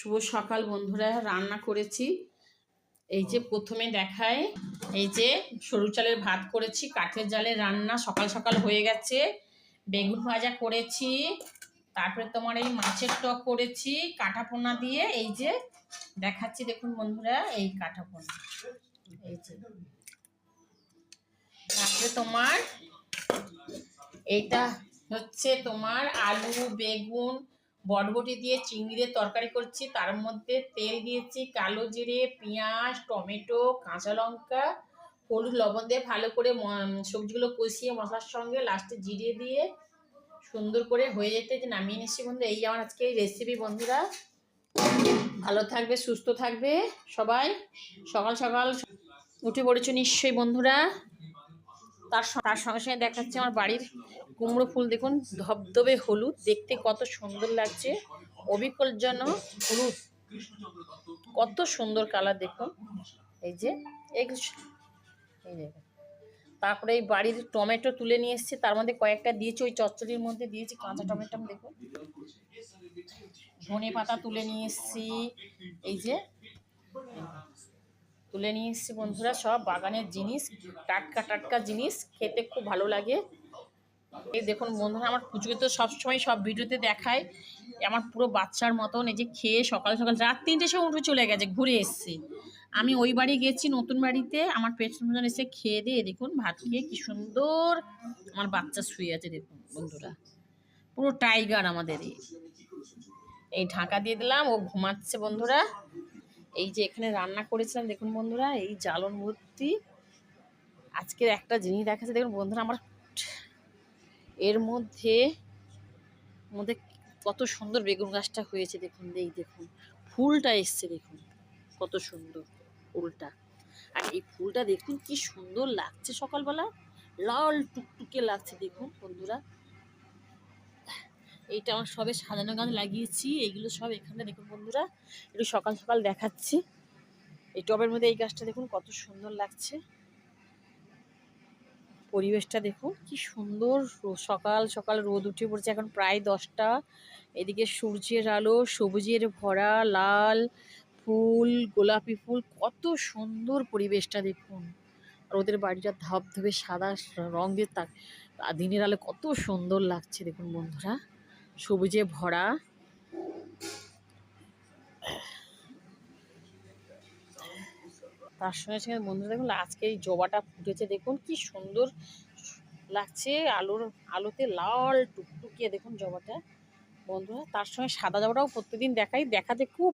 শুভ সকাল বন্ধুরা, রান্না করেছি। এই যে প্রথমে দেখায়, এই যে সরু চালের ভাত করেছি, কাঠের জালে রান্না, সকাল সকাল হয়ে গেছে। বেগুন ভাজা করেছি, তারপরে তোমার এই মাছের টক করেছি কাঁটা পোনা দিয়ে। এই যে দেখাচ্ছি দেখুন বন্ধুরা, এই কাঁটা পোনা, এই যে। তারপরে তোমার এইটা হচ্ছে তোমার আলু, বেগুন, বরবটি দিয়ে চিংড়ি দিয়ে তরকারি করছি। তার মধ্যে তেল দিয়েছি, কালো জিরে, পেঁয়াজ, টমেটো, কাঁচা লঙ্কা, হলুদ, লবণ দিয়ে ভালো করে সবজিগুলো কষিয়ে মশলার সঙ্গে লাস্টে জিরে দিয়ে সুন্দর করে হয়ে যেতে যে নামিয়ে নিচ্ছি বন্ধু। এই আমার আজকে এই রেসিপি বন্ধুরা। ভালো থাকবে, সুস্থ থাকবে সবাই। সকাল সকাল উঠে পড়েছো নিশ্চয়ই বন্ধুরা। তার সঙ্গে সঙ্গে দেখাচ্ছে আমার বাড়ির কুমড়ো ফুল, দেখুন ধবধবে হলুদ, দেখতে কত সুন্দর লাগছে। অবিকল যেন হলুদ, কত সুন্দর কালার দেখুন। এই যে এই যে তারপরে এই বাড়ির টমেটো তুলে নিয়ে এসেছি, তার মধ্যে কয়েকটা দিয়েছি, ওই চচ্চড়ির মধ্যে দিয়েছি কাঁচা টমেটো দেখুন। ধনে পাতা তুলে নিয়ে এসেছি, এই যে তুলে নিয়ে এসেছি বন্ধুরা। সব বাগানের জিনিস, টাটকা টাটকা জিনিস, খেতে খুব ভালো লাগে। এই দেখুন বন্ধুরা, আমার পুজোকে তো সবসময় সব ভিডিওতে দেখায় আমার পুরো বাচ্চার মতন। এই যে খেয়ে সকাল সকাল রাত 3টের সময় উঠে চলে গেছে, ঘুরে এসছে। আমি ওই বাড়ি গেছি নতুন বাড়িতে, আমার পেছন এসে খেয়ে দিয়ে দেখুন ভাত খেয়ে কি সুন্দর আমার বাচ্চা শুয়ে আছে দেখুন বন্ধুরা। পুরো টাইগার আমাদের। এই ঢাকা দিয়ে দিলাম, ও ঘুমাচ্ছে বন্ধুরা। এই যে এখানে রান্না করেছিলাম দেখুন বন্ধুরা, এই জ্বালন ভর্তি। আজকের একটা জিনিস দেখাচ্ছে দেখুন বন্ধুরা, আমার এর মধ্যে মধ্যে কত সুন্দর বেগুন গাছটা হয়েছে দেখুন। এই দেখুন ফুলটা এসছে দেখুন, কত সুন্দর ফুলটা। আর এই ফুলটা দেখুন কি সুন্দর লাগছে, সকালবেলা লাল টুকটুকে লাগছে দেখুন বন্ধুরা। এইটা আমার সবে সাজানো গাছ লাগিয়েছি, এইগুলো সব এখানে দেখুন বন্ধুরা। একটু সকাল সকাল দেখাচ্ছি। এই টবের মধ্যে এই গাছটা দেখুন কত সুন্দর লাগছে। পরিবেশটা দেখুন কি সুন্দর, সকাল সকাল রোদ উঠে পড়ছে, এখন প্রায় 10টা। এদিকে সূর্যের আলো, সবুজের ভরা, লাল ফুল, গোলাপি ফুল, কত সুন্দর পরিবেশটা দেখুন। আর ওদের বাড়িটা ধবধবে সাদা রং দিয়ে দিনের আলো কত সুন্দর লাগছে দেখুন বন্ধুরা, সবুজে ভরা। তার সঙ্গে সঙ্গে বন্ধুরা দেখুন আজকে এই জবাটা ফুটেছে দেখুন কি সুন্দর লাগছে, আলোতে লাল টুকটুকিয়ে দেখুন জবাটা বন্ধুরা। তার সঙ্গে সাদা জবাটাও প্রত্যেকদিন দেখাই, দেখাতে খুব